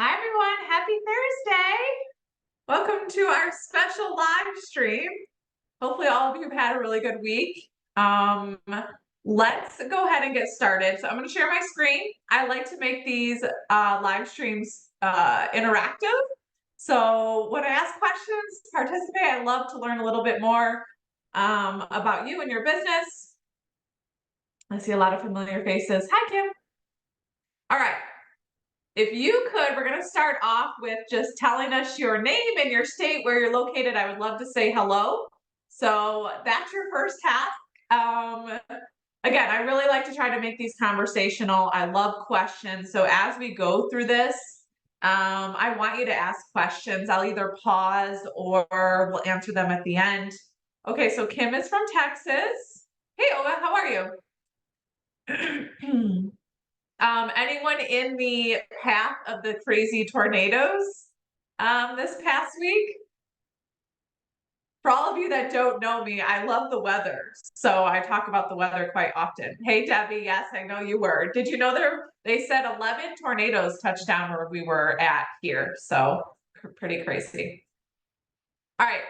Hi everyone, happy Thursday. Welcome to our special live stream. Hopefully all of you have had a really good week. Let's go ahead and get started. So I'm going to share my screen. I like to make these live streams interactive. So when I ask questions, participate. I love to learn a little bit more about you and your business. I see a lot of familiar faces. Hi, Kim. All right. If you could, we're going to start off with just telling us your name and your state, where you're located. I would love to say hello. So that's your first task. Again, I really like to try to make these conversational. I love questions. So as we go through this, I want you to ask questions. I'll either pause or we'll answer them at the end. Okay, so Kim is from Texas. Hey, Oga, how are you? Anyone in the path of the crazy tornadoes this past week? For all of you that don't know me, I love the weather. So I talk about the weather quite often. Hey, Debbie, yes, I know you were. Did you know they said 11 tornadoes touched down where we were at here? So pretty crazy. All right,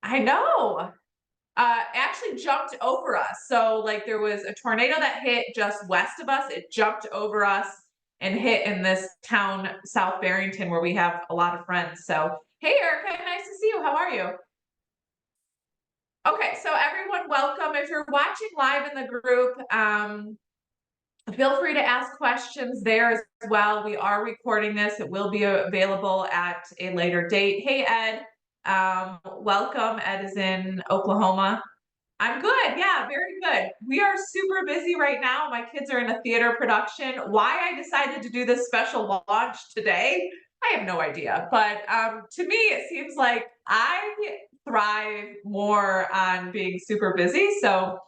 I know. Actually jumped over us. So like there was a tornado that hit just west of us. It jumped over us and hit in this town, South Barrington, where we have a lot of friends. So, hey, Erica, nice to see you. How are you? Okay, so everyone, welcome. If you're watching live in the group, feel free to ask questions there as well. We are recording this. It will be available at a later date. Hey, Ed, welcome. Ed is in Oklahoma. I'm good. Yeah, very good. We are super busy right now. My kids are in a theater production. Why I decided to do this special launch today, I have no idea. But to me, it seems like I thrive more on being super busy. So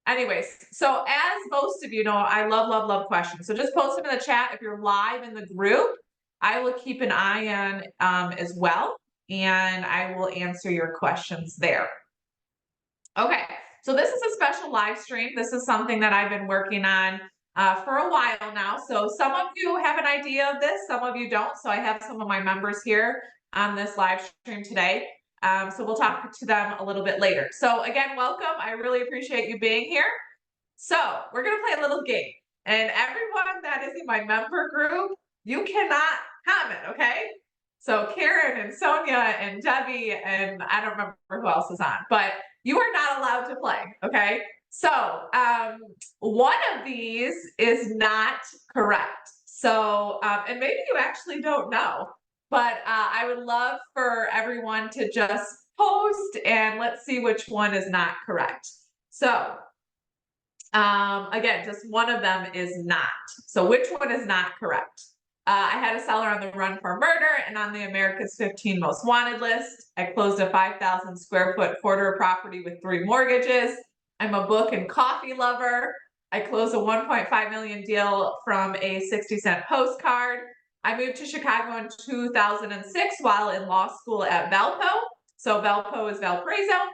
anyways, so as most of you know, I love, love, love questions. So just post them in the chat. If you're live in the group, I will keep an eye on as well. And I will answer your questions there. Okay, so this is a special live stream. This is something that I've been working on for a while now. So some of you have an idea of this, some of you don't. So I have some of my members here on this live stream today. So we'll talk to them a little bit later. So again, welcome. I really appreciate you being here. So we're going to play a little game. And everyone that is in my member group, you cannot comment, okay? So Karen and Sonia and Debbie and I don't remember who else is on, but you are not allowed to play, okay? So one of these is not correct. So, and maybe you actually don't know, but I would love for everyone to just post and let's see which one is not correct. So again, just one of them is not. So which one is not correct? I had a seller on the run for murder and on the America's 15 Most Wanted list. I closed a 5,000 square foot quarter property with 3 mortgages. I'm a book and coffee lover. I closed a 1.5 million deal from a 60-cent postcard. I moved to Chicago in 2006 while in law school at Valpo. So Valpo is Valparaiso.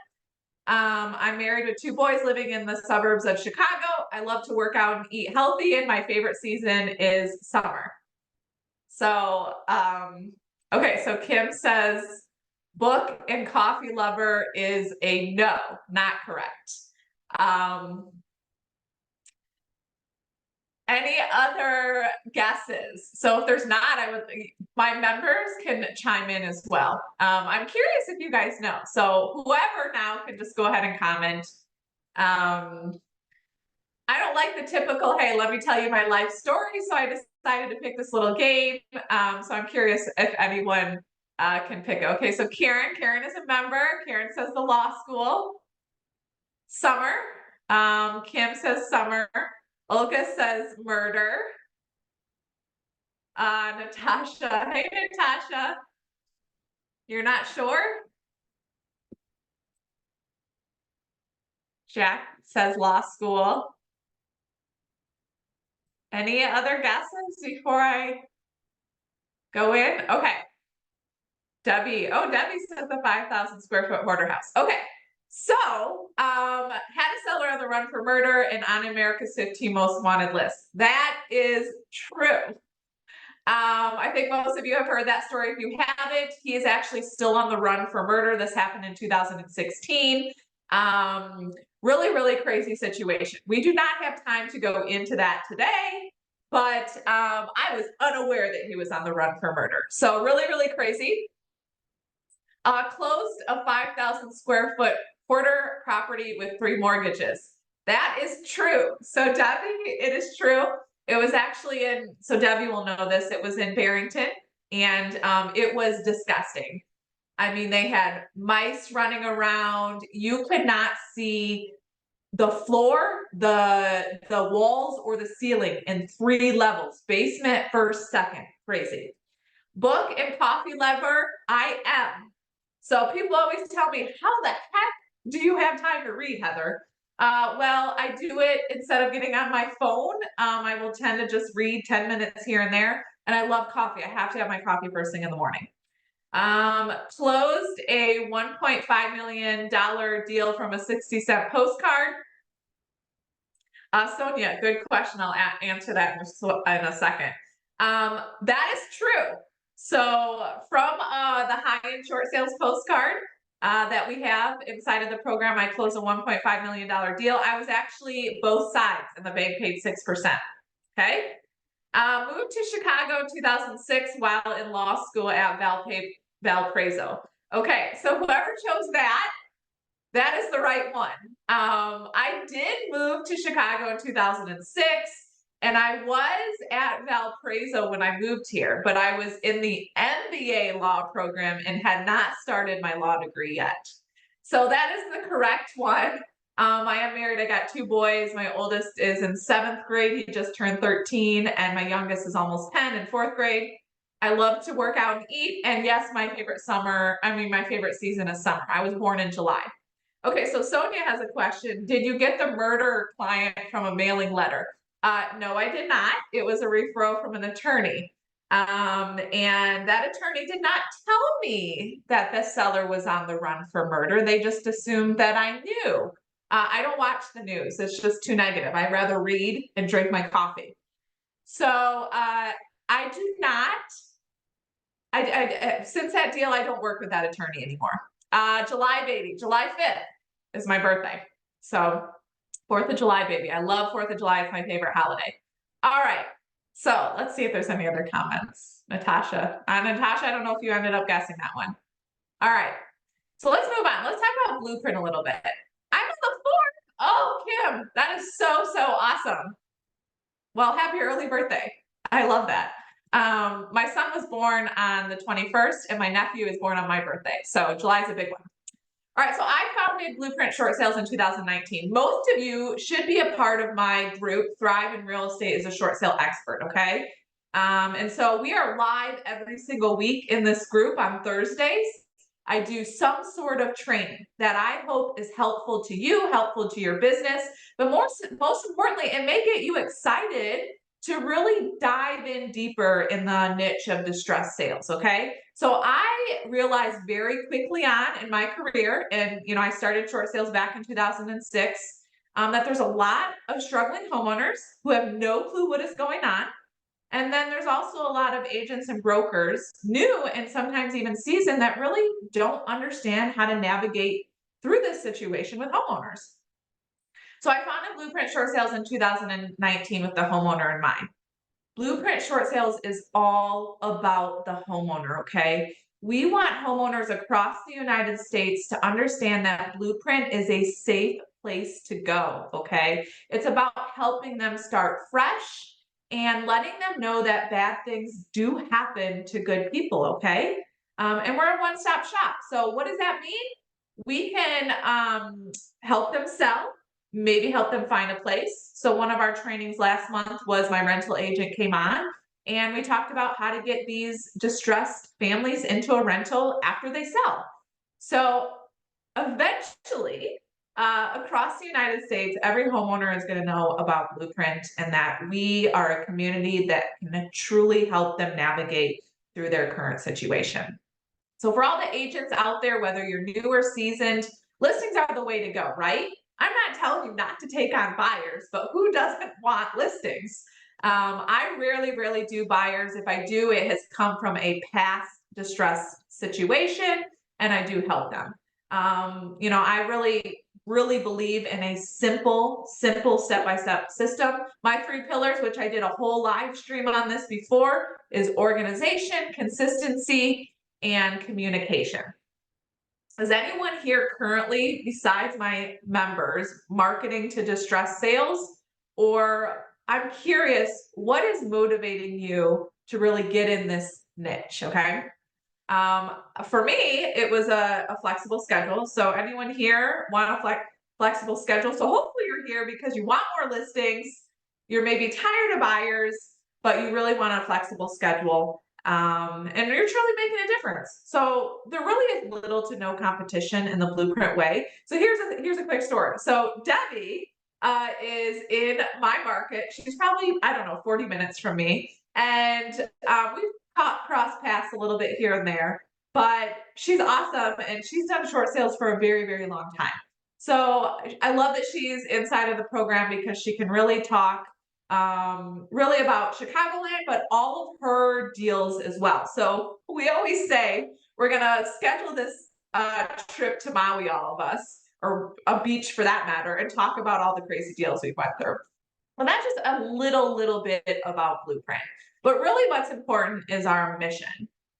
I'm married with 2 boys living in the suburbs of Chicago. I love to work out and eat healthy, and my favorite season is summer. So Okay, so Kim says book and coffee lover is a no, not correct. Any other guesses? So if there's not, my members can chime in as well. I'm curious if you guys know. So whoever now can just go ahead and comment. I don't like the typical, hey, let me tell you my life story. So I decided to pick this little game. So I'm curious if anyone can pick it. Okay, so Karen is a member. Karen says the law school. Summer. Kim says summer. Olga says murder. Natasha. Hey, Natasha. You're not sure? Jack says law school. Any other guesses before I go in? Okay. Debbie. Oh, Debbie says the 5,000 square foot hoarder house. Okay. So, had a seller on the run for murder and on America's 15 most wanted list. That is true. I think most of you have heard that story. If you haven't, he is actually still on the run for murder. This happened in 2016. Really, really crazy situation. We do not have time to go into that today, but I was unaware that he was on the run for murder. So really, really crazy. Closed a 5,000 square foot hoarder property with 3 mortgages. That is true. So Debbie, it is true. It was actually so Debbie will know this, it was in Barrington, and it was disgusting. I mean, they had mice running around. You could not see the floor, the walls, or the ceiling in 3 levels. Basement, first, second. Crazy. Book and coffee lover, I am. So people always tell me, how the heck do you have time to read, Heather? Well, I do it instead of getting on my phone. I will tend to just read 10 minutes here and there. And I love coffee. I have to have my coffee first thing in the morning. Closed a $1.5 million deal from a 60-cent postcard. Sonia, good question. I'll answer that in a second. That is true. So from the high-end short sales postcard that we have inside of the program, I closed a $1.5 million deal. I was actually both sides, and the bank paid 6%. Okay. Moved to Chicago in 2006 while in law school at Valparaiso. Okay, so whoever chose that is the right one. I did move to Chicago in 2006, and I was at Valparaiso when I moved here, but I was in the MBA law program and had not started my law degree yet. So that is the correct one. I am married. I got 2 boys. My oldest is in 7th grade. He just turned 13, and my youngest is almost 10 in 4th grade. I love to work out and eat. And yes, my favorite season is summer. I was born in July. Okay, so Sonia has a question. Did you get the murder client from a mailing letter? No, I did not. It was a referral from an attorney. And that attorney did not tell me that the seller was on the run for murder. They just assumed that I knew. I don't watch the news. It's just too negative. I'd rather read and drink my coffee. So I do not. Since that deal, I don't work with that attorney anymore. July baby, July 5th is my birthday. So 4th of July baby. I love 4th of July. It's my favorite holiday. All right. So let's see if there's any other comments. Natasha. Natasha, I don't know if you ended up guessing that one. All right. So let's move on. Let's talk about Blueprint a little bit. I'm on the 4th. Oh, Kim, that is so, so awesome. Well, happy early birthday. I love that. My son was born on the 21st, and my nephew is born on my birthday. So July is a big one. All right, so I founded Blueprint Short Sales in 2019. Most of you should be a part of my group, Thrive in Real Estate as a Short Sale Expert, okay? And so we are live every single week in this group on Thursdays. I do some sort of training that I hope is helpful to you, helpful to your business, but most importantly, it may get you excited to really dive in deeper in the niche of distressed sales, okay? So I realized very quickly on in my career, and I started short sales back in 2006, that there's a lot of struggling homeowners who have no clue what is going on, And then there's also a lot of agents and brokers, new and sometimes even seasoned, that really don't understand how to navigate through this situation with homeowners. So I founded Blueprint Short Sales in 2019 with the homeowner in mind. Blueprint Short Sales is all about the homeowner, okay? We want homeowners across the United States to understand that Blueprint is a safe place to go, okay? It's about helping them start fresh and letting them know that bad things do happen to good people, okay? And we're a one-stop shop. So what does that mean? We can help them sell, maybe help them find a place. So one of our trainings last month was my rental agent came on and we talked about how to get these distressed families into a rental after they sell. So eventually, across the United States, every homeowner is going to know about Blueprint and that we are a community that can truly help them navigate through their current situation. So for all the agents out there, whether you're new or seasoned, listings are the way to go, right? I'm not telling you not to take on buyers, but who doesn't want listings? I rarely do buyers. If I do, it has come from a past distress situation and I do help them. I really believe in a simple step-by-step system. My 3 pillars, which I did a whole live stream on this before, is organization, consistency, and communication. Is anyone here currently, besides my members, marketing to distress sales? Or I'm curious, what is motivating you to really get in this niche? Okay. For me, it was a flexible schedule. So anyone here want a flexible schedule? So hopefully you're here because you want more listings. You're maybe tired of buyers, but you really want a flexible schedule. And you're truly making a difference. So there really is little to no competition in the Blueprint way. So here's a quick story. So Debbie is in my market. She's probably, I don't know, 40 minutes from me. And we've cross paths a little bit here and there, but she's awesome and she's done short sales for a very long time. So I love that she's inside of the program because she can really talk really about Chicagoland, but all of her deals as well. So we always say we're gonna schedule this trip to Maui, all of us, or a beach for that matter, and talk about all the crazy deals we've went through. Well, that's just a little bit about Blueprint. But really what's important is our mission.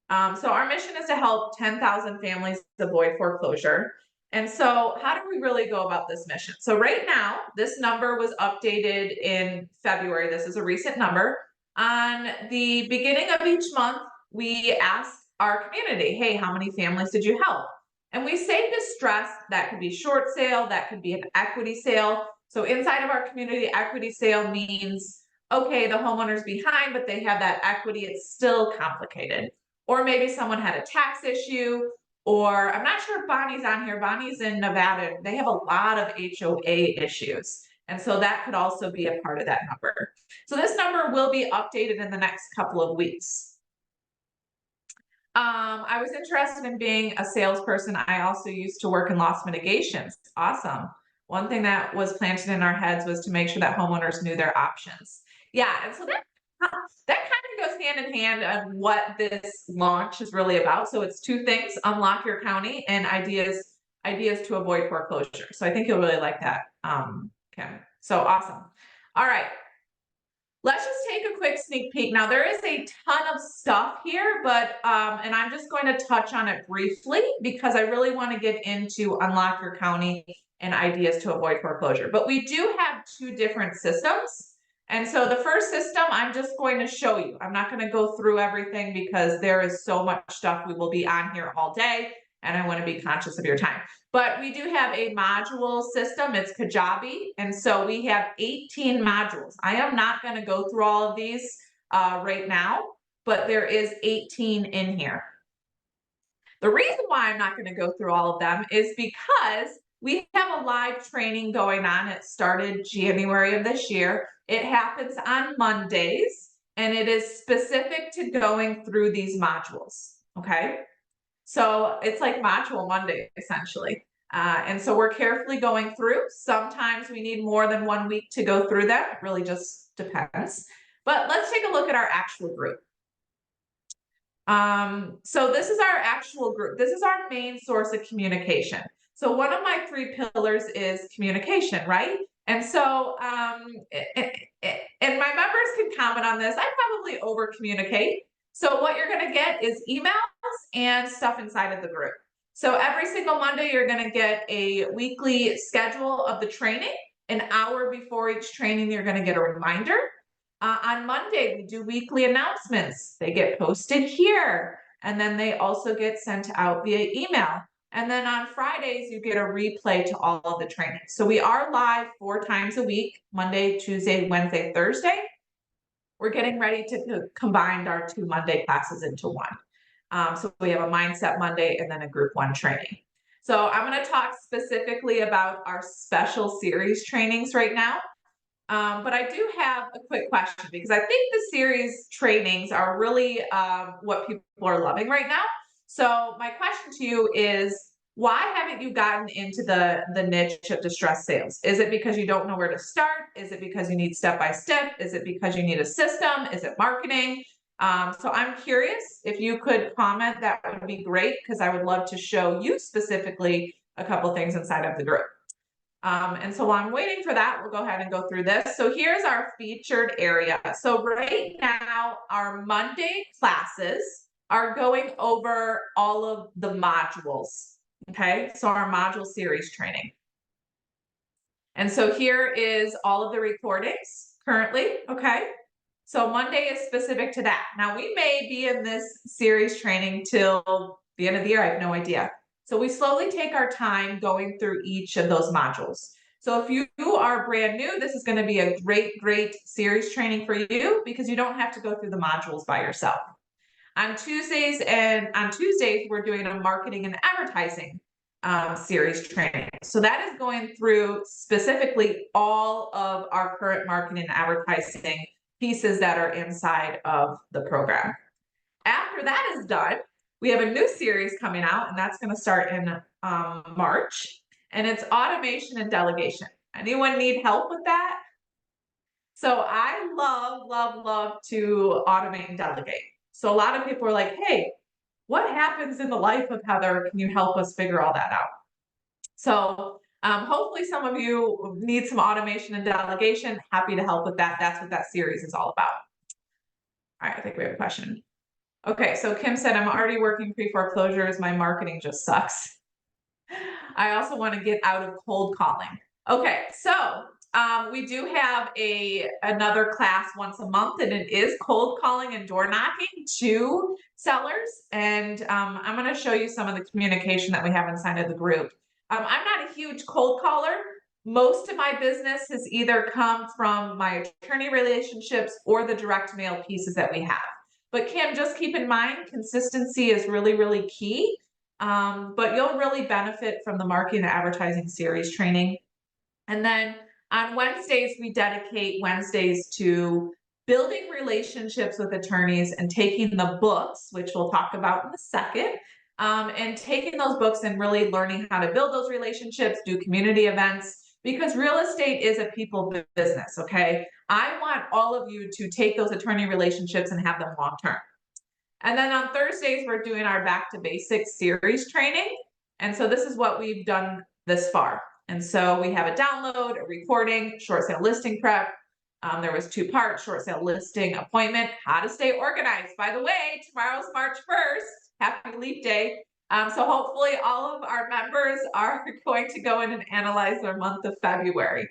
So our mission is to help 10,000 families avoid foreclosure. And so how do we really go about this mission? So right now, this number was updated in February. This is a recent number. On the beginning of each month, we ask our community, hey, how many families did you help? And we say distress, that could be short sale, that could be an equity sale. So inside of our community, equity sale means, okay, the homeowner's behind, but they have that equity. It's still complicated. Or maybe someone had a tax issue, or I'm not sure if Bonnie's on here. Bonnie's in Nevada. They have a lot of HOA issues. And so that could also be a part of that number. So this number will be updated in the next couple of weeks. I was interested in being a salesperson. I also used to work in loss mitigations. Awesome. One thing that was planted in our heads was to make sure that homeowners knew their options. Yeah, and so that kind of goes hand in hand on what this launch is really about. So it's 2 things: unlock your county and ideas to avoid foreclosure. So I think you'll really like that, Kim. So awesome. All right. Let's just take a quick sneak peek. Now there is a ton of stuff here, but and I'm just going to touch on it briefly because I really want to get into unlock your county and ideas to avoid foreclosure. But we do have 2 different systems. And so the first system I'm just going to show you. I'm not going to go through everything because there is so much stuff. We will be on here all day and I want to be conscious of your time. But we do have a module system. It's Kajabi. And so we have 18 modules. I am not going to go through all of these right now, but there is 18 in here. The reason why I'm not going to go through all of them is because we have a live training going on. It started January of this year. It happens on Mondays, and it is specific to going through these modules, okay? So it's like Module Monday, essentially. And so we're carefully going through. Sometimes we need more than 1 week to go through them. It really just depends. But let's take a look at our actual group. So this is our actual group. This is our main source of communication. So one of my three pillars is communication, right? And so, and my members can comment on this. I probably over communicate. So what you're going to get is emails and stuff inside of the group. So every single Monday, you're going to get a weekly schedule of the training. An hour before each training, you're going to get a reminder. On Monday, we do weekly announcements. They get posted here, and then they also get sent out via email. And then on Fridays, you get a replay to all of the trainings. So we are live 4 times a week, Monday, Tuesday, Wednesday, Thursday. We're getting ready to combine our 2 Monday classes into one. So we have a Mindset Monday and then a Group 1 training. So I'm going to talk specifically about our special series trainings right now. But I do have a quick question because I think the series trainings are really what people are loving right now. So my question to you is, why haven't you gotten into the niche of distress sales? Is it because you don't know where to start? Is it because you need step-by-step? Is it because you need a system? Is it marketing? So I'm curious if you could comment, that would be great because I would love to show you specifically a couple things inside of the group. And so while I'm waiting for that, we'll go ahead and go through this. So here's our featured area. So right now, our Monday classes are going over all of the modules. Okay, so our module series training. And so here is all of the recordings currently. Okay, so Monday is specific to that. Now we may be in this series training till the end of the year. I have no idea. So we slowly take our time going through each of those modules. So if you are brand new, this is going to be a great series training for you because you don't have to go through the modules by yourself. On Tuesdays, we're doing a marketing and advertising series training. So that is going through specifically all of our current marketing and advertising pieces that are inside of the program. After that is done, we have a new series coming out, and that's going to start in March, and it's automation and delegation. Anyone need help with that? So I love to automate and delegate. So a lot of people are like, hey, what happens in the life of Heather? Can you help us figure all that out? So hopefully some of you need some automation and delegation. Happy to help with that. That's what that series is all about. All right, I think we have a question. Okay, so Kim said, I'm already working pre-foreclosures. My marketing just sucks. I also want to get out of cold calling. Okay, so we do have another class once a month, and it is cold calling and door knocking to sellers. And I'm going to show you some of the communication that we have inside of the group. I'm not a huge cold caller. Most of my business has either come from my attorney relationships or the direct mail pieces that we have. But Kim, just keep in mind, consistency is really key. But you'll really benefit from the marketing and advertising series training. And then on Wednesdays, we dedicate Wednesdays to building relationships with attorneys and taking the books, which we'll talk about in a second, and taking those books and really learning how to build those relationships, do community events, because real estate is a people business, okay? I want all of you to take those attorney relationships and have them long term. And then on Thursdays, we're doing our Back to Basics series training. And so this is what we've done this far. And so we have a download, a recording, short sale listing prep. There was 2 parts, short sale listing appointment, how to stay organized. By the way, tomorrow's March 1st, happy leap day. So hopefully all of our members are going to go in and analyze their month of February.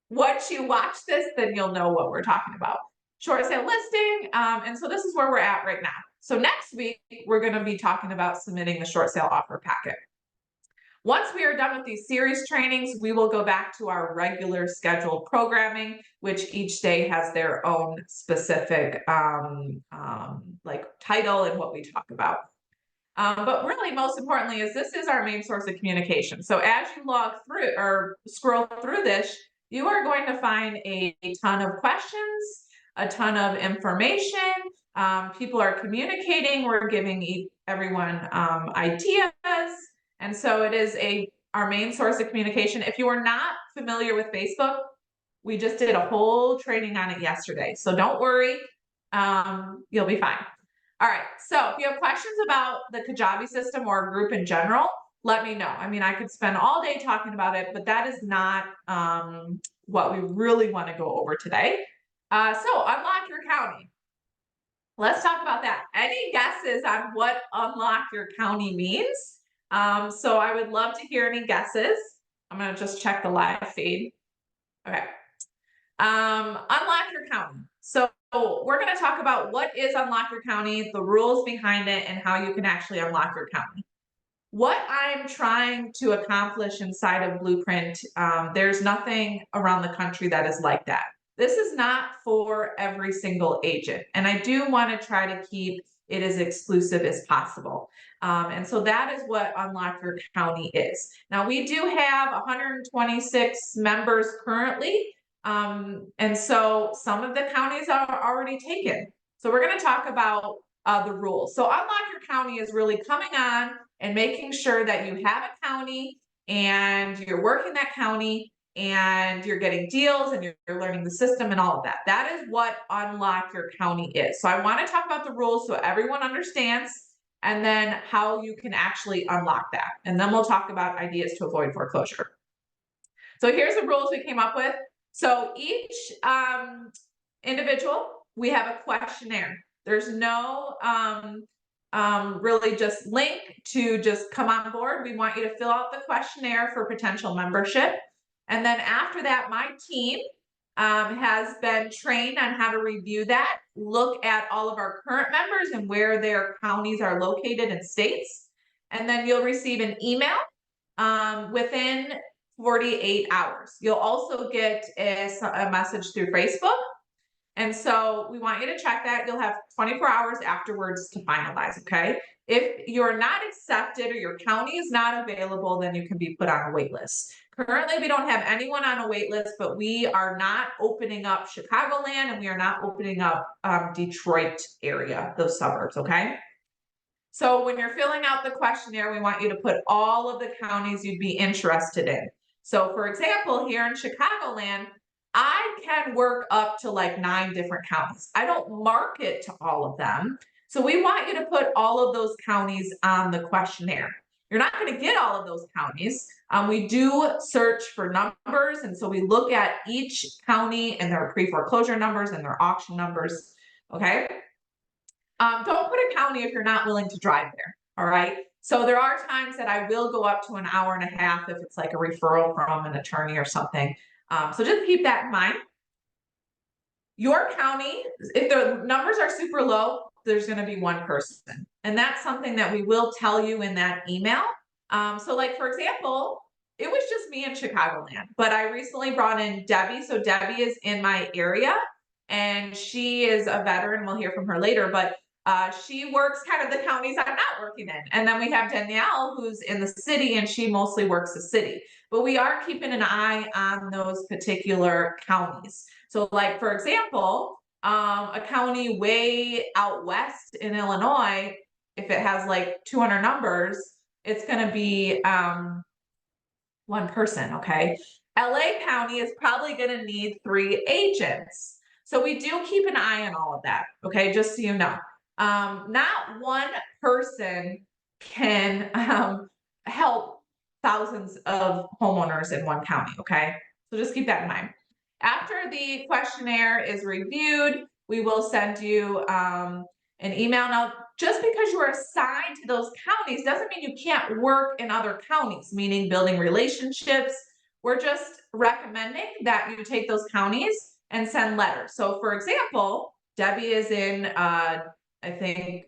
Once you watch this, then you'll know what we're talking about. Short sale listing. And so this is where we're at right now. So next week, we're going to be talking about submitting the short sale offer packet. Once we are done with these series trainings, we will go back to our regular scheduled programming, which each day has their own specific like title and what we talk about. But really, most importantly, is this is our main source of communication. So as you log through or scroll through this, you are going to find a ton of questions, a ton of information. People are communicating. We're giving everyone ideas. And so it is our main source of communication. If you are not familiar with Facebook, We just did a whole training on it yesterday. So don't worry, you'll be fine. All right, so if you have questions about the Kajabi system or a group in general, let me know. I mean, I could spend all day talking about it, but that is not what we really want to go over today. So unlock your county. Let's talk about that. Any guesses on what unlock your county means? So I would love to hear any guesses. I'm going to just check the live feed. Okay. Unlock your county. So we're going to talk about what is unlock your county, the rules behind it, and how you can actually unlock your county. What I'm trying to accomplish inside of Blueprint, there's nothing around the country that is like that. This is not for every single agent. And I do want to try to keep it as exclusive as possible. And so that is what Unlock Your County is. Now, we do have 126 members currently. And so some of the counties are already taken. So we're going to talk about the rules. So Unlock Your County is really coming on and making sure that you have a county and you're working that county and you're getting deals and you're learning the system and all of that. That is what Unlock Your County is. So I want to talk about the rules so everyone understands and then how you can actually unlock that. And then we'll talk about ideas to avoid foreclosure. So here's the rules we came up with. So each individual, we have a questionnaire. There's no really just link to just come on board. We want you to fill out the questionnaire for potential membership. And then after that, my team has been trained on how to review that, look at all of our current members and where their counties are located in states. And then you'll receive an email within 48 hours. You'll also get a message through Facebook. And so we want you to check that. You'll have 24 hours afterwards to finalize, okay? If you're not accepted or your county is not available, then you can be put on a wait list. Currently, we don't have anyone on a wait list, but we are not opening up Chicagoland and we are not opening up Detroit area, those suburbs, okay? So when you're filling out the questionnaire, we want you to put all of the counties you'd be interested in. So for example, here in Chicagoland, I can work up to like 9 different counties. I don't market to all of them. So we want you to put all of those counties on the questionnaire. You're not going to get all of those counties. We do search for numbers. And so we look at each county and their pre-foreclosure numbers and their auction numbers. Okay. Don't put a county if you're not willing to drive there. All right. So there are times that I will go up to an hour and a half if it's like a referral from an attorney or something. So just keep that in mind. Your county, if the numbers are super low, there's going to be one person. And that's something that we will tell you in that email. So like, for example, it was just me in Chicagoland, but I recently brought in Debbie. So Debbie is in my area and she is a veteran. We'll hear from her later, but she works kind of the counties I'm not working in. And then we have Danielle who's in the city and she mostly works the city. But we are keeping an eye on those particular counties. So like, for example, a county way out west in Illinois, if it has like 200 numbers, it's going to be one person, okay? LA County is probably going to need 3 agents. So we do keep an eye on all of that, okay? Just so you know. Not one person can help thousands of homeowners in one county, okay? So just keep that in mind. After the questionnaire is reviewed, we will send you an email. Now, just because you are assigned to those counties doesn't mean you can't work in other counties, meaning building relationships. We're just recommending that you take those counties and send letters. So for example, Debbie is in, I think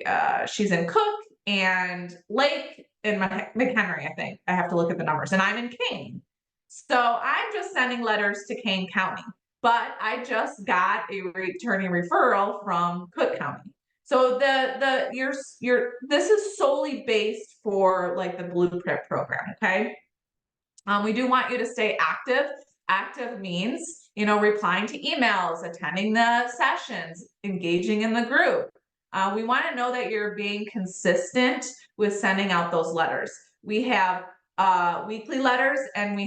she's in Cook and Lake and McHenry, I think. I have to look at the numbers. And I'm in Kane. So I'm just sending letters to Kane County. But I just got a attorney referral from Cook County. So this is solely based for like the Blueprint program, okay? We do want you to stay active. Active means, you know, replying to emails, attending the sessions, engaging in the group. We want to know that you're being consistent with sending out those letters. We have weekly letters and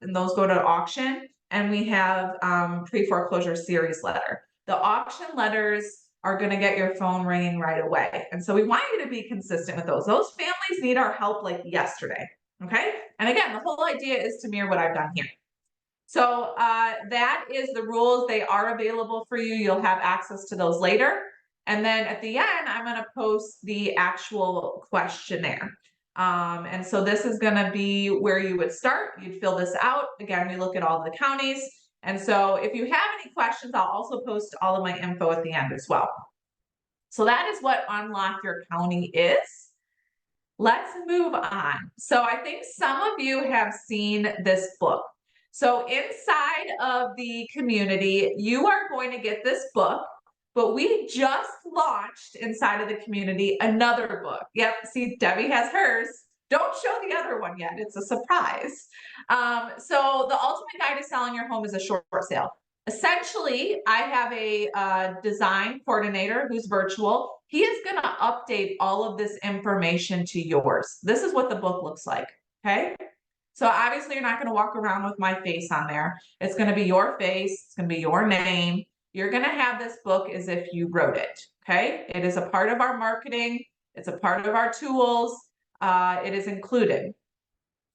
those go to auction. and we have pre-foreclosure series letter. The auction letters are going to get your phone ringing right away. And so we want you to be consistent with those. Those families need our help like yesterday. Okay. And again, the whole idea is to mirror what I've done here. So that is the rules. They are available for you. You'll have access to those later. And then at the end, I'm going to post the actual questionnaire. And so this is going to be where you would start. You'd fill this out. Again, we look at all the counties. And so if you have any questions, I'll also post all of my info at the end as well. So that is what Unlock Your County is. Let's move on. So I think some of you have seen this book. So inside of the community, you are going to get this book, but we just launched inside of the community another book. Yep, see, Debbie has hers. Don't show the other one yet. It's a surprise. So the Ultimate Guide to Selling Your Home is a short sale. Essentially, I have a design coordinator who's virtual. He is going to update all of this information to yours. This is what the book looks like, okay? So obviously, you're not going to walk around with my face on there. It's going to be your face. It's going to be your name. You're going to have this book as if you wrote it, okay? It is a part of our marketing. It's a part of our tools. It is included.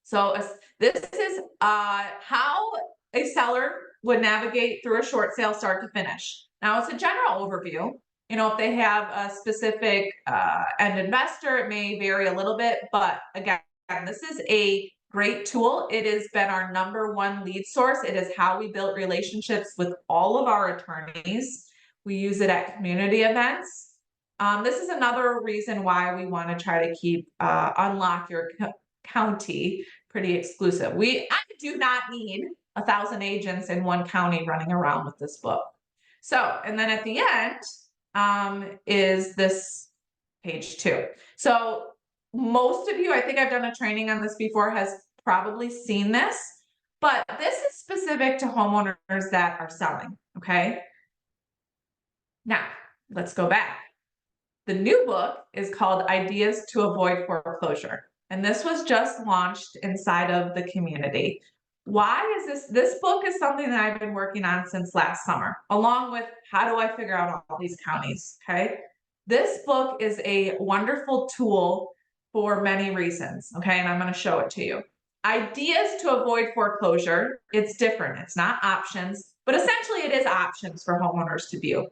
So this is how a seller would navigate through a short sale start to finish. Now, it's a general overview. You know, if they have a specific end investor, it may vary a little bit, but again, this is a great tool. It has been our #1 lead source. It is how we built relationships with all of our attorneys. We use it at community events. This is another reason why we want to try to keep Unlock Your County pretty exclusive. I do not need 1,000 agents in one county running around with this book. So, and then at the end is this page 2. So most of you, I think I've done a training on this before, has probably seen this, but this is specific to homeowners that are selling, okay? Now, let's go back. The new book is called Ideas to Avoid Foreclosure. And this was just launched inside of the community. Why is this? This book is something that I've been working on since last summer, along with how do I figure out all these counties, okay? This book is a wonderful tool for many reasons, okay? And I'm going to show it to you. Ideas to Avoid Foreclosure, it's different. It's not options, but essentially it is options for homeowners to view.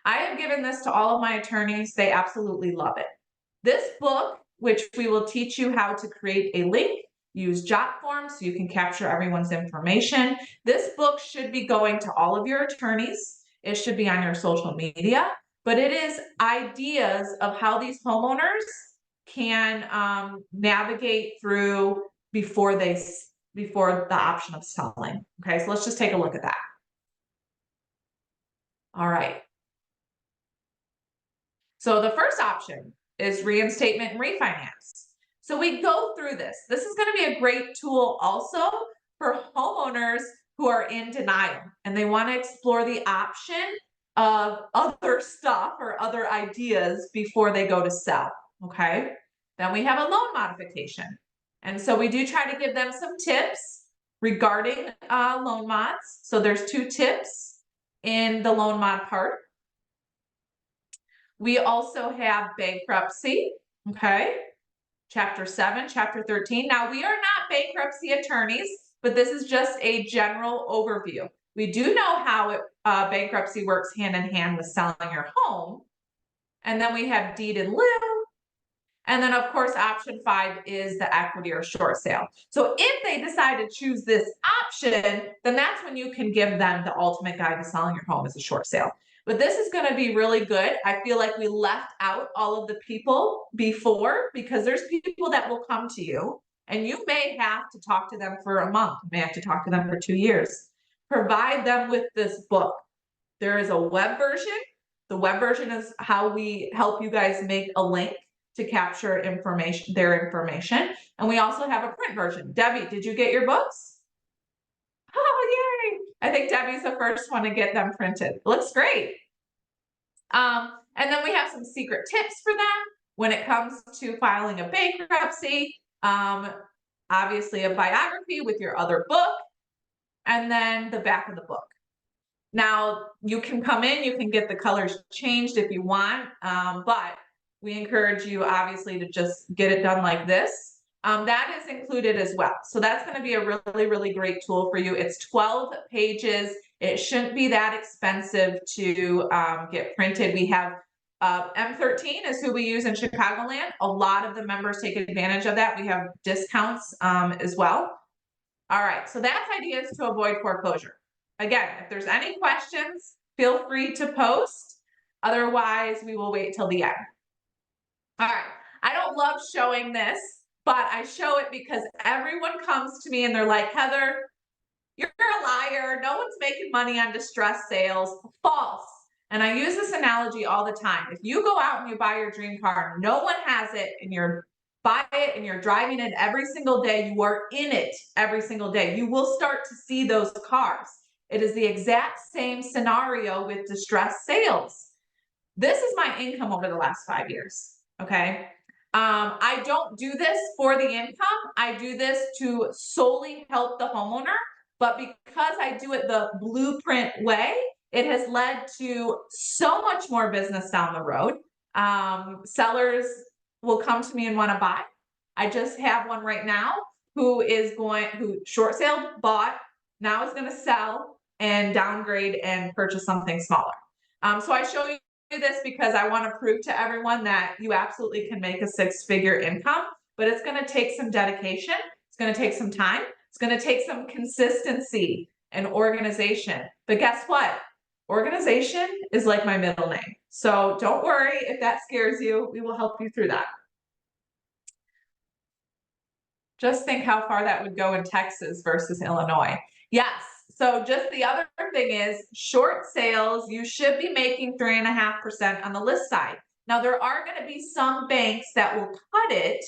I have given this to all of my attorneys. They absolutely love it. This book, which we will teach you how to create a link, use jot forms so you can capture everyone's information. This book should be going to all of your attorneys. It should be on your social media, but it is ideas of how these homeowners can navigate through before the option of selling. Okay, so let's just take a look at that. All right. So the first option is reinstatement and refinance. So we go through this. This is going to be a great tool also for homeowners who are in denial and they want to explore the option of other stuff or other ideas before they go to sell. Okay. Then we have a loan modification. And so we do try to give them some tips regarding loan mods. So there's 2 tips in the loan mod part. We also have bankruptcy, okay? Chapter 7, Chapter 13. Now, we are not bankruptcy attorneys, but this is just a general overview. We do know how bankruptcy works hand in hand with selling your home. And then we have deed in lieu. And then, of course, option 5 is the equity or short sale. So if they decide to choose this option, then that's when you can give them the ultimate guide to selling your home as a short sale. But this is going to be really good. I feel like we left out all of the people before because there's people that will come to you and you may have to talk to them for a month. You may have to talk to them for 2 years. Provide them with this book. There is a web version. The web version is how we help you guys make a link to capture information, their information. And we also have a print version. Debbie, did you get your books? Oh, yay. I think Debbie's the first one to get them printed. Looks great. And then we have some secret tips for them when it comes to filing a bankruptcy. Obviously a biography with your other book. and then the back of the book. Now, you can come in, you can get the colors changed if you want, but we encourage you obviously to just get it done like this. That is included as well. So that's going to be a really, really great tool for you. It's 12 pages. It shouldn't be that expensive to get printed. We have M13 is who we use in Chicagoland. A lot of the members take advantage of that. We have discounts as well. All right, so that's ideas to avoid foreclosure. Again, if there's any questions, feel free to post. Otherwise, we will wait till the end. All right, I don't love showing this, but I show it because everyone comes to me and they're like, Heather, you're a liar. No one's making money on distress sales. False. And I use this analogy all the time. If you go out and you buy your dream car, no one has it, and you're buy it and you're driving it every single day, you are in it every single day, you will start to see those cars. It is the exact same scenario with distress sales. This is my income over the last 5 years. Okay. I don't do this for the income. I do this to solely help the homeowner. But because I do it the blueprint way, it has led to so much more business down the road. Sellers will come to me and want to buy. I just have one right now who short sale, bought, now is going to sell and downgrade and purchase something smaller. So I show you this because I want to prove to everyone that you absolutely can make a 6-figure income, but it's going to take some dedication. It's going to take some time. It's going to take some consistency and organization. But guess what? Organization is like my middle name. So don't worry if that scares you. We will help you through that. Just think how far that would go in Texas versus Illinois. Yes. So just the other thing is short sales, you should be making 3.5% on the list side. Now there are going to be some banks that will cut it,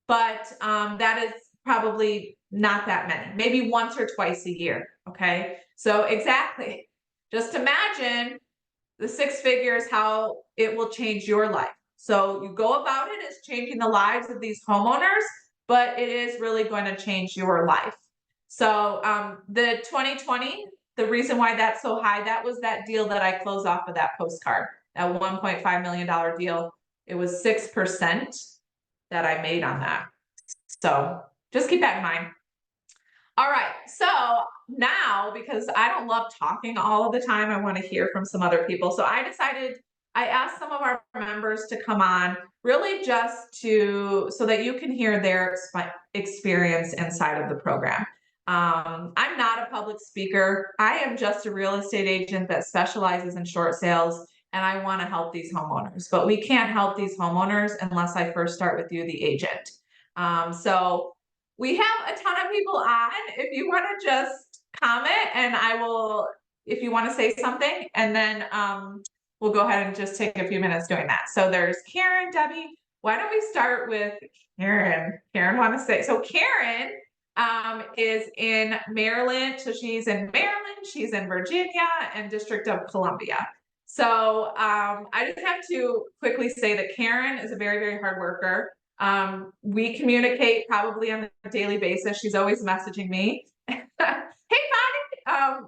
but that is probably not that many, maybe once or twice a year. Okay. So exactly. Just imagine the 6 figures, how it will change your life. So you go about it as changing the lives of these homeowners, but it is really going to change your life. So the 2020, the reason why that's so high, that was that deal that I closed off of that postcard, that $1.5 million deal. It was 6% that I made on that. So just keep that in mind. All right, so now, because I don't love talking all of the time, I want to hear from some other people. So I asked some of our members to come on, really just so that you can hear their experience inside of the program. I'm not a public speaker. I am just a real estate agent that specializes in short sales, and I want to help these homeowners. But we can't help these homeowners unless I first start with you, the agent. So we have a ton of people on. If you want to just comment, and I will, if you want to say something, and then we'll go ahead and just take a few minutes doing that. So there's Karen, Debbie. Why don't we start with Karen? Karen, want to say? So Karen is in Maryland. So she's in Maryland, she's in Virginia, and District of Columbia. So I just have to quickly say that Karen is a very, very hard worker. We communicate probably on a daily basis. She's always messaging me. Hey, Bonnie.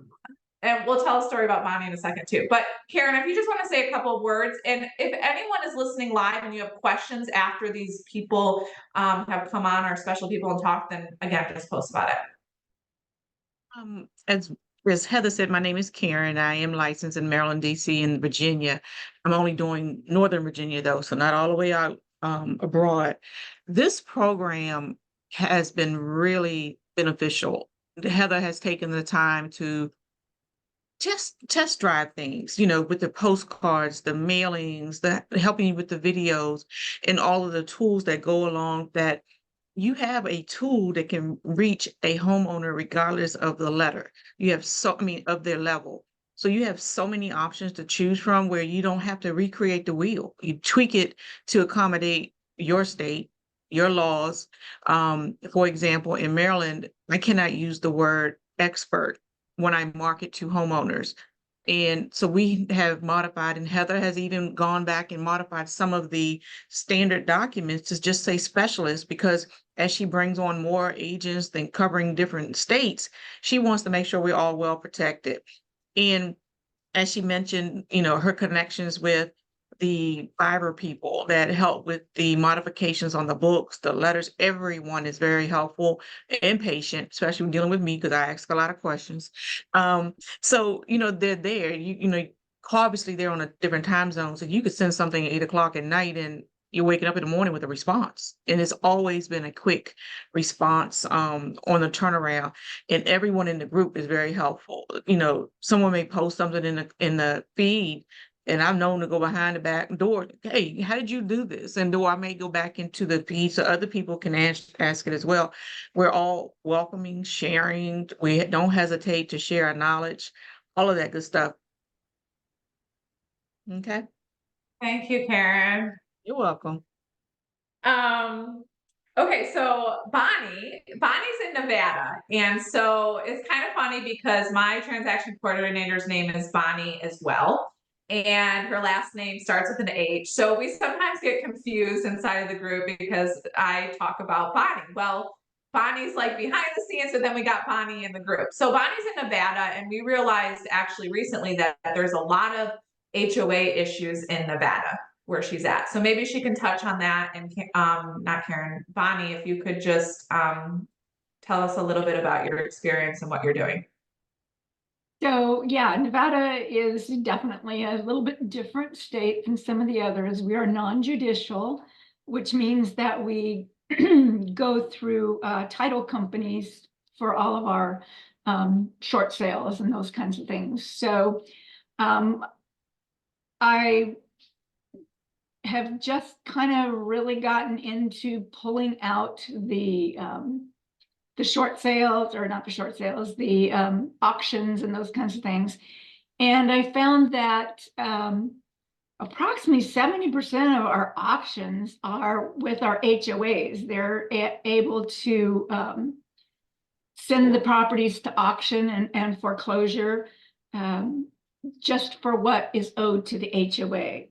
And we'll tell a story about Bonnie in a second too. But Karen, if you just want to say a couple of words, and if anyone is listening live and you have questions after these people have come on, our special people, and talk, then again, just post about it. As Heather said, my name is Karen. I am licensed in Maryland, DC, and Virginia. I'm only doing Northern Virginia though, so not all the way out abroad. This program has been really beneficial. Heather has taken the time to just test drive things, with the postcards, the mailings, helping you with the videos, and all of the tools that go along, that you have a tool that can reach a homeowner regardless of the letter. You have of their level. So you have so many options to choose from where you don't have to recreate the wheel. You tweak it to accommodate your state, your laws. For example, in Maryland, I cannot use the word expert when I market to homeowners. And so we have modified, and Heather has even gone back and modified some of the standard documents to just say specialist, because as she brings on more agents and covering different states, she wants to make sure we're all well protected. And as she mentioned, her connections with the fiber people that help with the modifications on the books, the letters, everyone is very helpful and patient, especially when dealing with me because I ask a lot of questions. So, they're there. Obviously they're on a different time zone. So you could send something at 8 o'clock at night and you're waking up in the morning with a response. And it's always been a quick response on the turnaround. And everyone in the group is very helpful. Someone may post something in the feed, and I'm known to go behind the back door. Hey, how did you do this? And I may go back into the feed so other people can ask it as well. We're all welcoming, sharing. We don't hesitate to share our knowledge, all of that good stuff. Okay. Thank you, Karen. You're welcome. Um, okay, so Bonnie's in Nevada. And so it's kind of funny because my transaction coordinator's name is Bonnie as well. And her last name starts with an H. So we sometimes get confused inside of the group because I talk about Bonnie. Well, Bonnie's like behind the scenes, and then we got Bonnie in the group. So Bonnie's in Nevada, and we realized actually recently that there's a lot of HOA issues in Nevada where she's at. So maybe she can touch on that. And not Karen, Bonnie, if you could just tell us a little bit about your experience and what you're doing. So yeah, Nevada is definitely a little bit different state than some of the others. We are non-judicial, which means that we go through title companies for all of our short sales and those kinds of things. So I have just kind of really gotten into pulling out the short sales, or not the short sales, the auctions and those kinds of things. And I found that approximately 70% of our auctions are with our HOAs. They're able to send the properties to auction and foreclosure just for what is owed to the HOA.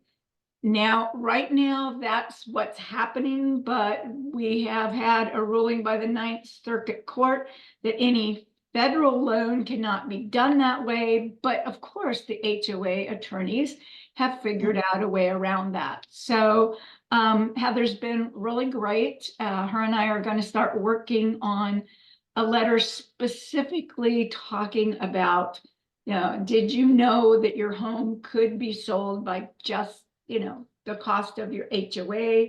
Now, right now, that's what's happening, but we have had a ruling by the Ninth Circuit Court that any federal loan cannot be done that way. But of course, the HOA attorneys have figured out a way around that. So Heather's been really great. Her and I are going to start working on a letter specifically talking about, did you know that your home could be sold by just the cost of your HOA,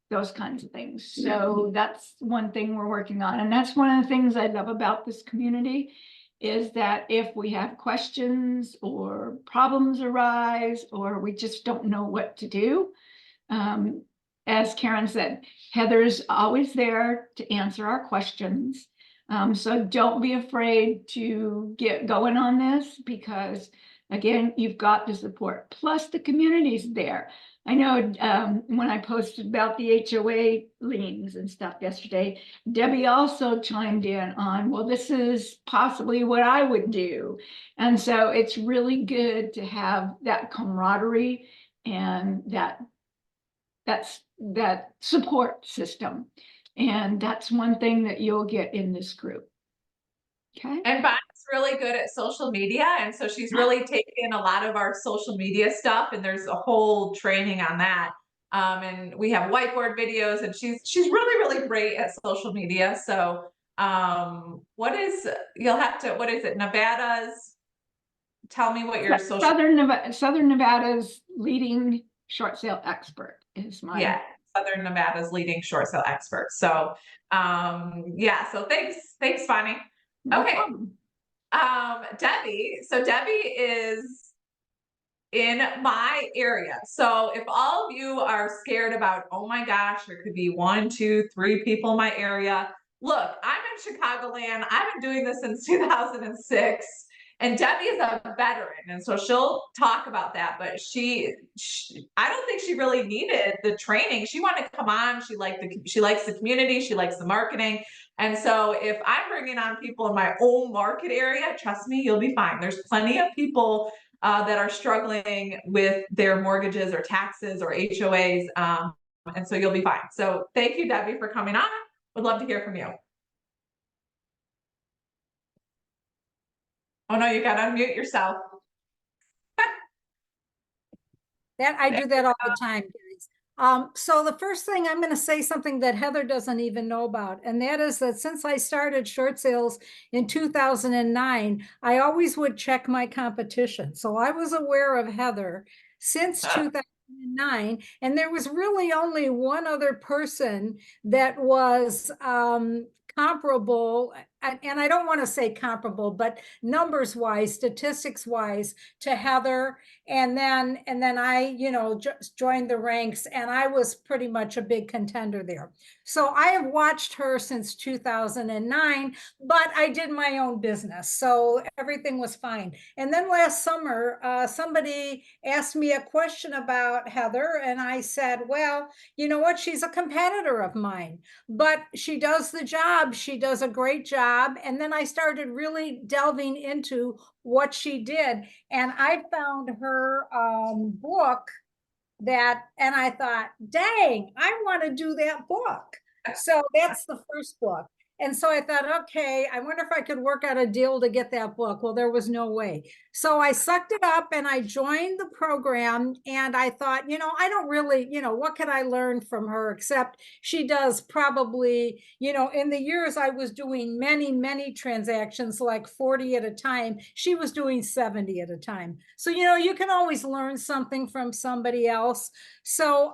those kinds of things. So that's one thing we're working on. And that's one of the things I love about this community is that if we have questions or problems arise, or we just don't know what to do, as Karen said, Heather's always there to answer our questions. So don't be afraid to get going on this, because again, you've got the support. Plus the community's there. I know when I posted about the HOA liens and stuff yesterday, Debbie also chimed in on, well, this is possibly what I would do. And so it's really good to have that camaraderie and that support system. And that's one thing that you'll get in this group. Okay. And Bonnie's really good at social media. And so she's really taken a lot of our social media stuff, and there's a whole training on that. And we have whiteboard videos, and she's really great at social media. So what is it? Nevada's, tell me what your social Southern Nevada's leading short sale expert is my Southern Nevada's leading short sale expert. So so thanks Bonnie. No okay problem. Debbie, so Debbie is in my area. So if all of you are scared about, oh my gosh, there could be 1, 2, 3 people in my area, look, I'm in Chicagoland. I've been doing this since 2006. And Debbie is a veteran, and so she'll talk about that. But she I don't think she really needed the training. She wanted to come on. She likes the community. She likes the marketing. And so if I'm bringing on people in my own market area, trust me, you'll be fine. There's plenty of people that are struggling with their mortgages or taxes or HOAs. And so you'll be fine. So thank you, Debbie, for coming on. Would love to hear from you. Oh no, you got to unmute yourself. That I do that all the time, guys. So the first thing, I'm going to say something that Heather doesn't even know about, and that is that since I started short sales in 2009, I always would check my competition. So I was aware of Heather since 2009, and there was really only one other person that was comparable, and I don't want to say comparable, but numbers wise, statistics wise, to Heather. And then I, just joined the ranks, and I was pretty much a big contender there. So I have watched her since 2009, but I did my own business, so everything was fine. And then last summer, somebody asked me a question about Heather, and I said, well, you know what? She's a competitor of mine, but she does the job. She does a great job. And then I started really delving into what she did, and I found her book and I thought, dang, I want to do that book. So that's the first book. And so I thought, okay, I wonder if I could work out a deal to get that book. Well, there was no way. So I sucked it up and I joined the program, and I thought, I don't really, what could I learn from her, except she does probably, in the years I was doing many, many transactions, like 40 at a time, she was doing 70 at a time. So, you can always learn something from somebody else. So,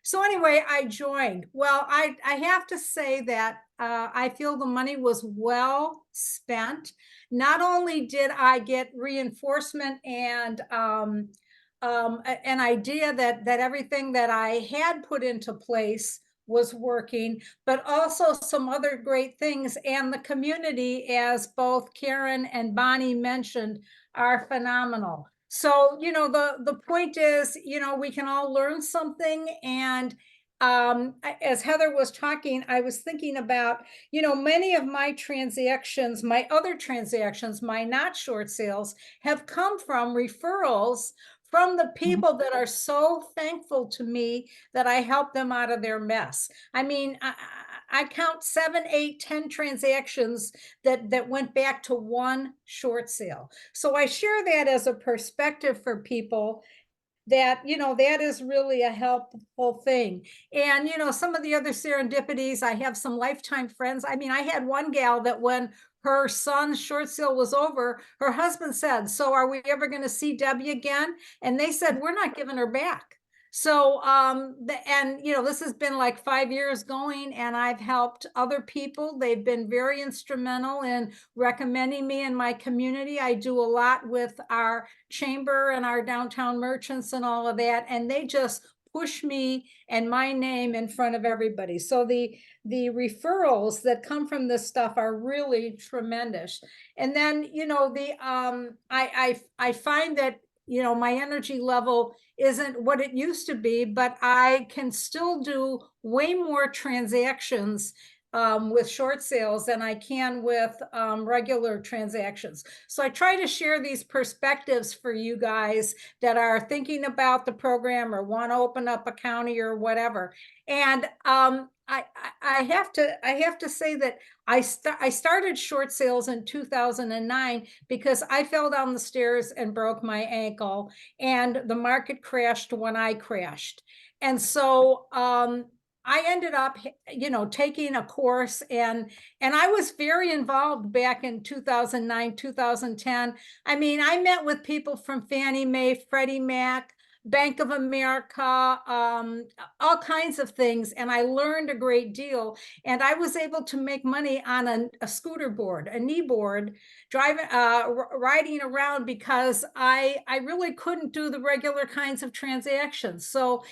so anyway, I joined. Well, I have to say that I feel the money was well spent. Not only did I get reinforcement and an idea that everything that I had put into place was working, but also some other great things. And the community, as both Karen and Bonnie mentioned, are phenomenal. So, the point is, we can all learn something. And as Heather was talking, I was thinking about, many of my transactions, my other transactions, my not short sales, have come from referrals from the people that are so thankful to me that I help them out of their mess. I mean, I count 7, 8, 10 transactions that went back to one short sale. So I share that as a perspective for people that, that is really a helpful thing. And, some of the other serendipities, I have some lifetime friends. I mean, I had one gal that when her son's short sale was over, her husband said, so are we ever going to see Debbie again? And they said, we're not giving her back. So, this has been like 5 years going, and I've helped other people. They've been very instrumental in recommending me in my community. I do a lot with our chamber and our downtown merchants and all of that, and they just push me and my name in front of everybody. So the referrals that come from this stuff are really tremendous. And then, I find that, my energy level isn't what it used to be, but I can still do way more transactions with short sales than I can with regular transactions. So I try to share these perspectives for you guys that are thinking about the program or want to open up a county or whatever. And I have to say that I started short sales in 2009 because I fell down the stairs and broke my ankle, and the market crashed when I crashed. And so I ended up, taking a course, and I was very involved back in 2009, 2010. I mean, I met with people from Fannie Mae, Freddie Mac, Bank of America, all kinds of things. And I learned a great deal. And I was able to make money on a scooter board, a knee board, driving, riding around, because I really couldn't do the regular kinds of transactions. So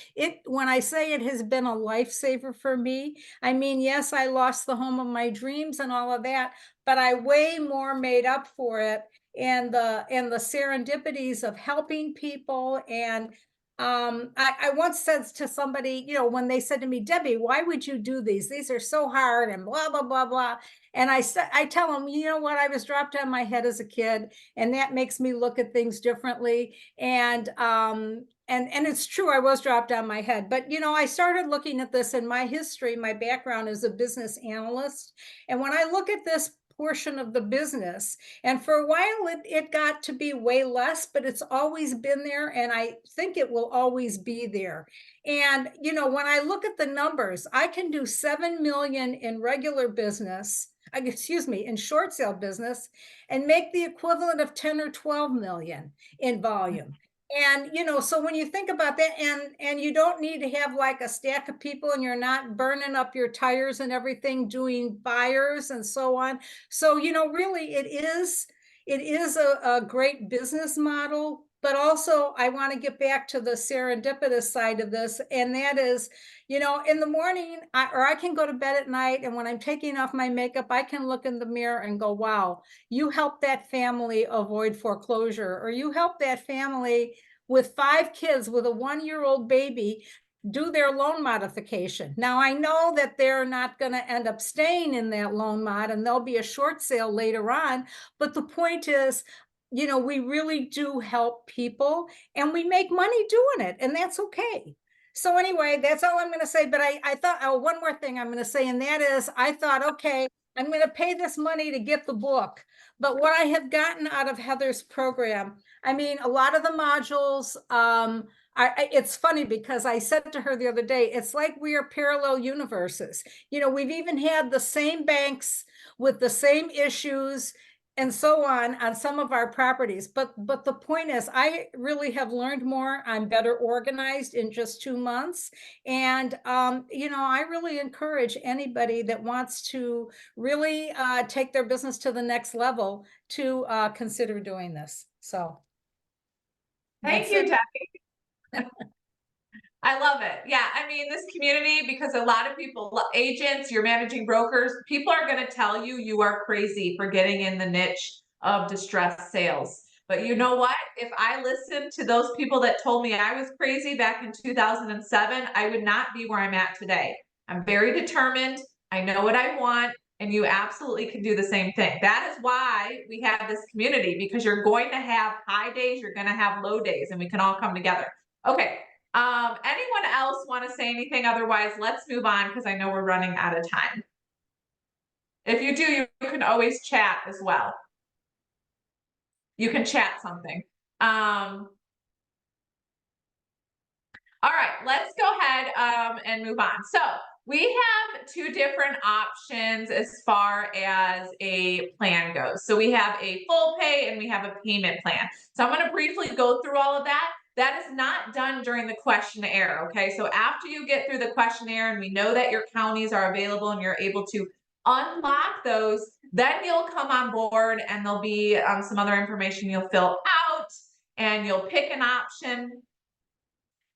when I say it has been a lifesaver for me, I mean, yes, I lost the home of my dreams and all of that, but I way more made up for it. And the serendipities of helping people and I once said to somebody, you know, when they said to me, Debbie, why would you do these? These are so hard and blah, blah, blah, blah. And I tell them, you know what, I was dropped on my head as a kid, and that makes me look at things differently. And it's true, I was dropped on my head. But you know, I started looking at this in my history. My background is a business analyst. And when I look at this portion of the business, and for a while it got to be way less, but it's always been there, and I think it will always be there. And you know, when I look at the numbers, I can do 7 million in regular business, excuse me, in short sale business, and make the equivalent of 10 or 12 million in volume. And you know, so when you think about that, and you don't need to have like a stack of people, and you're not burning up your tires and everything doing buyers and so on. So you know, really it is a great business model. But also I want to get back to the serendipitous side of this, and that is, you know, in the morning, I can go to bed at night, and when I'm taking off my makeup, I can look in the mirror and go, wow, you helped that family avoid foreclosure, or you helped that family with 5 kids with a 1-year-old baby do their loan modification. Now, I know that they're not going to end up staying in that loan mod, and there'll be a short sale later on. But the point is, you know, we really do help people, and we make money doing it, and that's okay. So anyway, that's all I'm going to say. But I thought, oh, one more thing I'm going to say, and that is, I thought, okay, I'm going to pay this money to get the book. But what I have gotten out of Heather's program, I mean, a lot of the modules, it's funny because I said to her the other day, it's like we are parallel universes. You know, we've even had the same banks with the same issues and so on some of our properties. But the point is, I really have learned more. I'm better organized in just 2 months. And, you know, I really encourage anybody that wants to really take their business to the next level to consider doing this. So. Thank you, Debbie. I love it. Yeah, I mean, this community, because a lot of people, agents, you're managing brokers, people are going to tell you you are crazy for getting in the niche of distressed sales. But you know what? If I listened to those people that told me I was crazy back in 2007, I would not be where I'm at today. I'm very determined. I know what I want, and you absolutely can do the same thing. That is why we have this community, because you're going to have high days, you're going to have low days, and we can all come together. Okay. Anyone else want to say anything? Otherwise, let's move on, because I know we're running out of time. If you do, you can always chat as well. You can chat something. All right, let's go ahead and move on. So we have 2 different options as far as a plan goes. So we have a full pay and we have a payment plan. So I'm going to briefly go through all of that. That is not done during the questionnaire, okay? So after you get through the questionnaire and we know that your counties are available and you're able to unlock those, then you'll come on board and there'll be some other information you'll fill out, and you'll pick an option.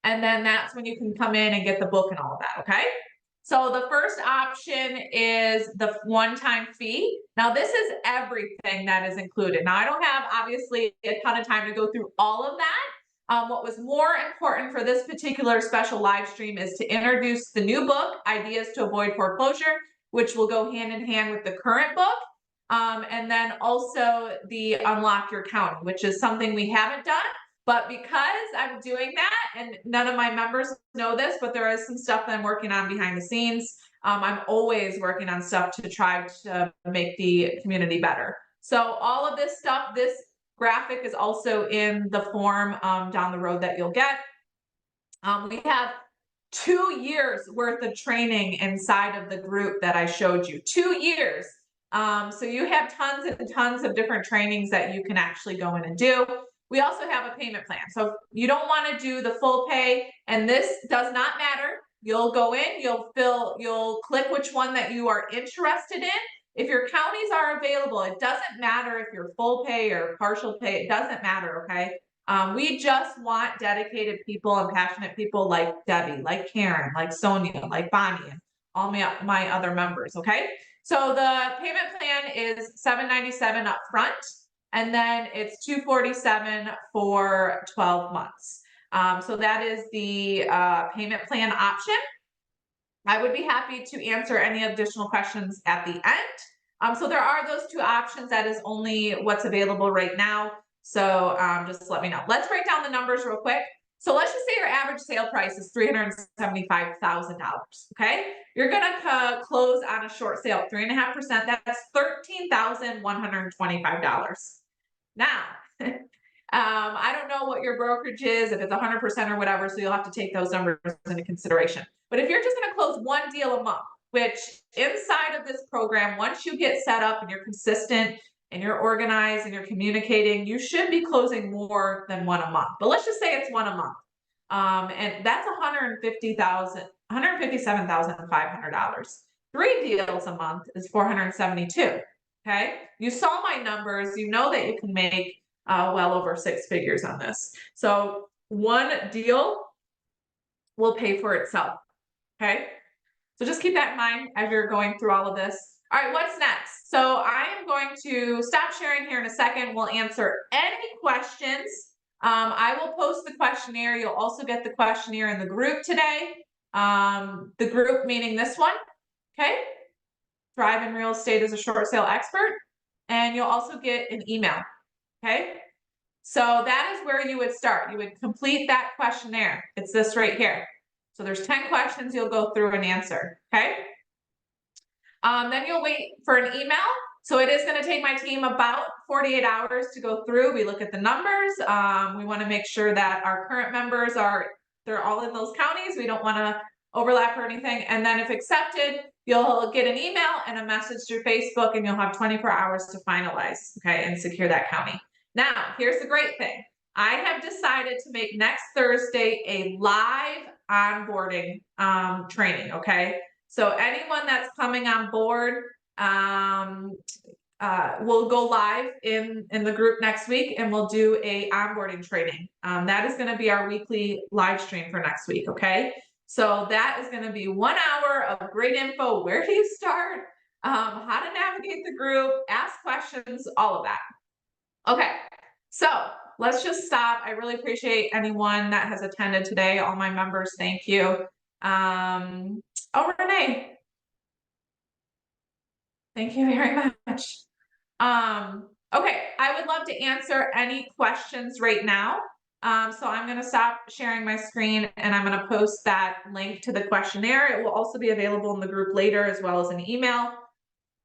And then that's when you can come in and get the book and all of that, okay? So the first option is the one-time fee. Now this is everything that is included. Now I don't have obviously a ton of time to go through all of that. What was more important for this particular special live stream is to introduce the new book, Ideas to Avoid Foreclosure, which will go hand in hand with the current book. And then also the Unlock Your County, which is something we haven't done. But because I'm doing that, and none of my members know this, but there is some stuff that I'm working on behind the scenes. I'm always working on stuff to try to make the community better. So all of this stuff, this graphic is also in the form down the road that you'll get. We have 2 years worth of training inside of the group that I showed you. 2 years. So you have tons and tons of different trainings that you can actually go in and do. We also have a payment plan. So if you don't want to do the full pay, and this does not matter, you'll go in, you'll click which one that you are interested in. If your counties are available, it doesn't matter if you're full pay or partial pay, it doesn't matter, okay? We just want dedicated people and passionate people like Debbie, like Karen, like Sonia, like Bonnie, and all my other members, okay? So the payment plan is $797 up front, and then it's $247 for 12 months. So that is the payment plan option. I would be happy to answer any additional questions at the end. So there are those two options. That is only what's available right now. So just let me know. Let's break down the numbers real quick. So let's just say your average sale price is $375,000. Okay, you're gonna close on a short sale, 3.5%. That's $13,125. Now, I don't know what your brokerage is, if it's 100% or whatever, so you'll have to take those numbers into consideration. But if you're just going to close one deal a month, which inside of this program, once you get set up and you're consistent and you're organized and you're communicating, you should be closing more than one a month. But let's just say it's one a month. And that's $157,500. 3 deals a month is $472. Okay. You saw my numbers. You know that you can make well over 6 figures on this. So one deal will pay for itself. Okay. So just keep that in mind as you're going through all of this. All right, what's next? So I am going to stop sharing here in a second. We'll answer any questions. I will post the questionnaire. You'll also get the questionnaire in the group today. The group meaning this one. Okay. Thrive in Real Estate as a Short Sale Expert. And you'll also get an email. Okay. So that is where you would start. You would complete that questionnaire. It's this right here. So there's 10 questions you'll go through and answer. Okay. Then you'll wait for an email. So it is going to take my team about 48 hours to go through. We look at the numbers. We want to make sure that our current members they're all in those counties. We don't want to overlap or anything. And then if accepted, you'll get an email and a message through Facebook, and you'll have 24 hours to finalize, okay, and secure that county. Now, here's the great thing. I have decided to make next Thursday a live onboarding training, okay? So anyone that's coming on board will go live in the group next week, and we'll do a onboarding training. That is going to be our weekly live stream for next week, okay? So that is going to be 1 hour of great info. Where do you start? How to navigate the group, ask questions, all of that. Okay, so let's just stop. I really appreciate anyone that has attended today. All my members, thank you. Oh, Renee. Thank you very much. Okay, I would love to answer any questions right now. So I'm going to stop sharing my screen, and I'm going to post that link to the questionnaire. It will also be available in the group later, as well as an email.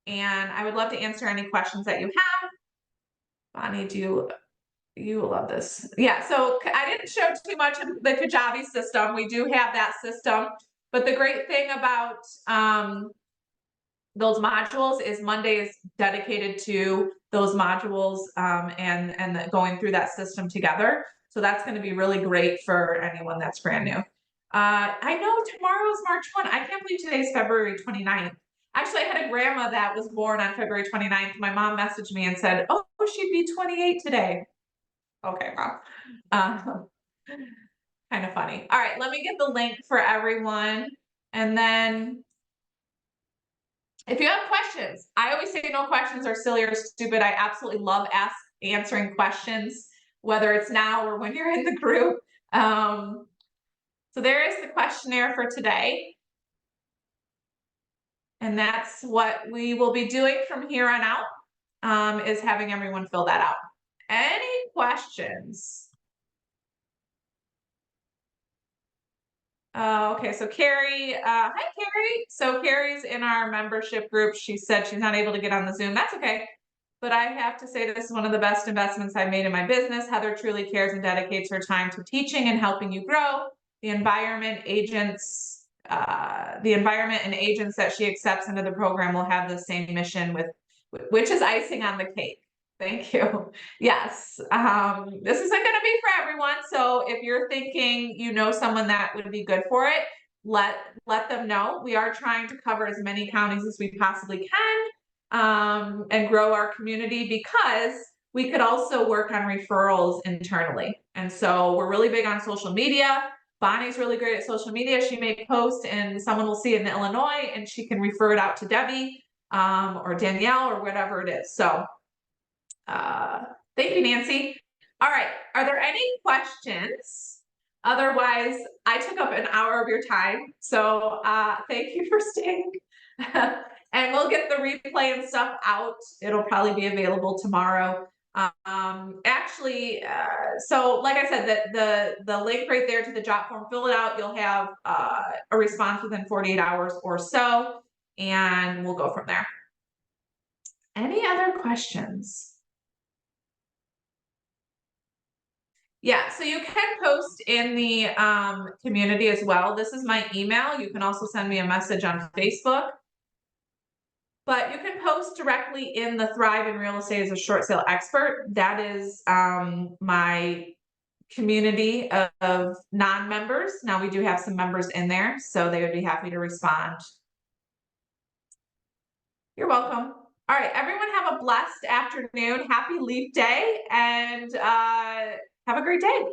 And I would love to answer any questions that you have. Bonnie, you will love this. Yeah, so I didn't show too much of the Kajabi system. We do have that system. But the great thing about those modules is Monday is dedicated to those modules and going through that system together. So that's going to be really great for anyone that's brand new. I know tomorrow's March 1. I can't believe today's February 29th. Actually, I had a grandma that was born on February 29th. My mom messaged me and said, oh, she'd be 28 today. Okay, Mom. Kind of funny. All right, let me get the link for everyone. And then if you have questions, I always say no questions are silly or stupid. I absolutely love answering questions, whether it's now or when you're in the group. So there is the questionnaire for today. And that's what we will be doing from here on out, is having everyone fill that out. Any questions? Okay, so Carrie, hi Carrie. So Carrie's in our membership group. She said she's not able to get on the Zoom. That's okay. But I have to say this is one of the best investments I've made in my business. Heather truly cares and dedicates her time to teaching and helping you grow. The environment and agents that she accepts into the program will have the same mission which is icing on the cake. Thank you. Yes, this isn't going to be for everyone. So if you're thinking you know someone that would be good for it, let them know. We are trying to cover as many counties as we possibly can, and grow our community, because we could also work on referrals internally. And so we're really big on social media. Bonnie's really great at social media. She may post and someone will see it in Illinois and she can refer it out to Debbie, or Danielle, or whatever it is. So thank you, Nancy. All right. Are there any questions Otherwise, I took up an hour of your time. So thank you for staying. And we'll get the replay and stuff out. It'll probably be available tomorrow. Actually, so like I said, the link right there to the job form, fill it out. You'll have a response within 48 hours or so, and we'll go from there. Any other questions? Yeah, so you can post in the community as well. This is my email. You can also send me a message on Facebook. But you can post directly in the Thrive in Real Estate as a Short Sale Expert. That is my community of non-members. Now we do have some members in there, so they would be happy to respond. You're welcome. All right, everyone have a blessed afternoon. Happy Leap Day, and have a great day.